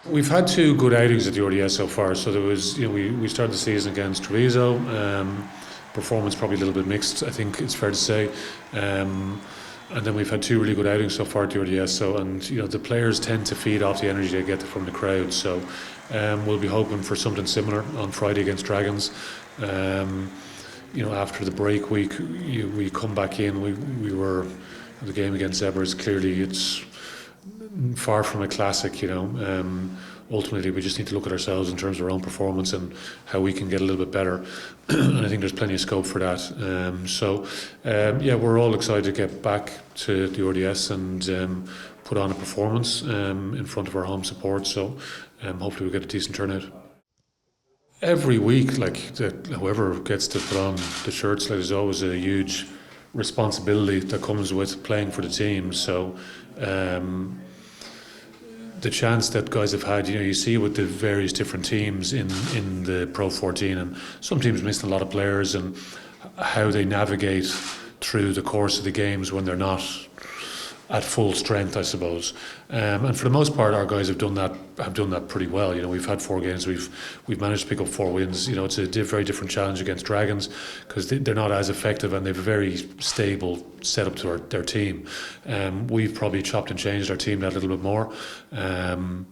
We've had two good outings at the RDS so far. So there was, we started the season against Treviso. Performance probably a little bit mixed, I think it's fair to say. And then we've had two really good outings so far at the RDS. So, and the players tend to feed off the energy they get from the crowd. So we'll be hoping for something similar on Friday against Dragons. After the break week, we come back in. We were the game against Zebras. Clearly, it's far from a classic. Ultimately, we just need to look at ourselves in terms of our own performance and how we can get a little bit better. And I think there's plenty of scope for that. We're all excited to get back to the RDS and put on a performance in front of our home support. So hopefully we'll get a decent turnout. Every week, whoever gets to put on the shirts, there's always a huge responsibility that comes with playing for the team. So the chance that guys have had, you see with the various different teams in the Pro 14, and some teams missing a lot of players, and how they navigate through the course of the games when they're not at full strength, I suppose. And for the most part, our guys have done that pretty well. We've had 4 games, we've managed to pick up 4 wins. It's a very different challenge against Dragons because they're not as effective and they've a very stable setup to their team. We've probably chopped and changed our team that a little bit more, to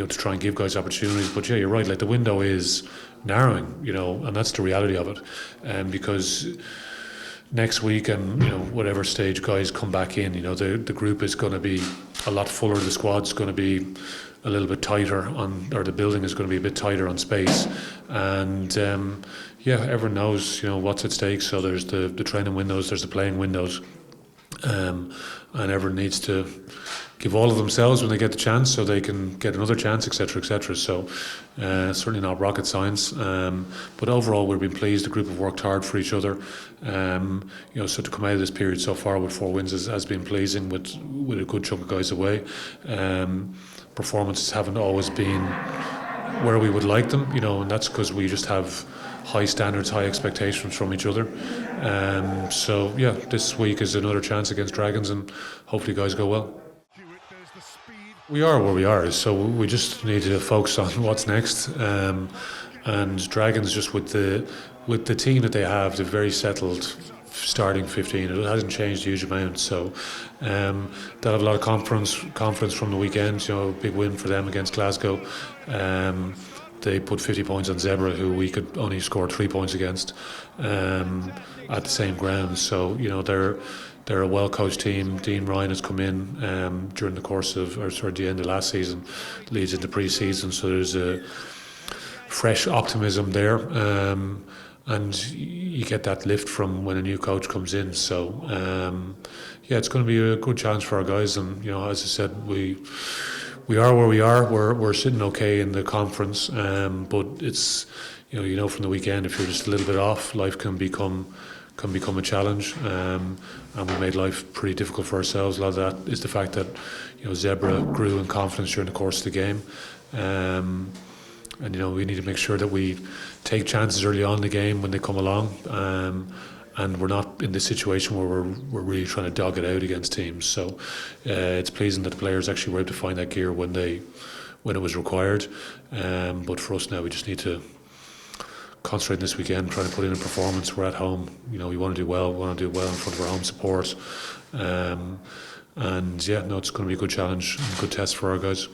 try and give guys opportunities. But yeah, you're right. The window is narrowing, and that's the reality of it. Because next week and whatever stage guys come back in, the group is going to be a lot fuller. The squad's going to be a little bit tighter or the building is going to be a bit tighter on space, and everyone knows what's at stake. So there's the training windows, there's the playing windows, and everyone needs to give all of themselves when they get the chance so they can get another chance, etc., etc. So certainly not rocket science, but overall we've been pleased. The group have worked hard for each other. So to come out of this period so far with 4 wins has been pleasing with a good chunk of guys away. Performances haven't always been where we would like them, and that's because we just have high standards, high expectations from each other. This week is another chance against Dragons, and hopefully guys go well. We are where we are, so we just need to focus on what's next. And Dragons, just with the team that they have, they're very settled starting 15. It hasn't changed a huge amount, so they'll have a lot of confidence from the weekend. Big win for them against Glasgow. They put 50 points on Zebra, who we could only score 3 points against at the same ground. So they're a well-coached team. Dean Ryan has come in during the course of, the end of last season, leads into pre-season. So there's a fresh optimism there, and you get that lift from when a new coach comes in. So it's going to be a good challenge for our guys. And as I said, we are where we are. We're sitting okay in the conference, but it's from the weekend, if you're just a little bit off, life can become a challenge, and we made life pretty difficult for ourselves. A lot of that is the fact that Zebra grew in confidence during the course of the game, and we need to make sure that we take chances early on in the game when they come along, and we're not in this situation where we're really trying to dog it out against teams. So it's pleasing that the players actually were able to find that gear when it was required, but for us now, we just need to concentrate this weekend, trying to put in a performance. We're at home, we want to do well. We want to do well in front of our home support, it's going to be a good challenge and a good test for our guys.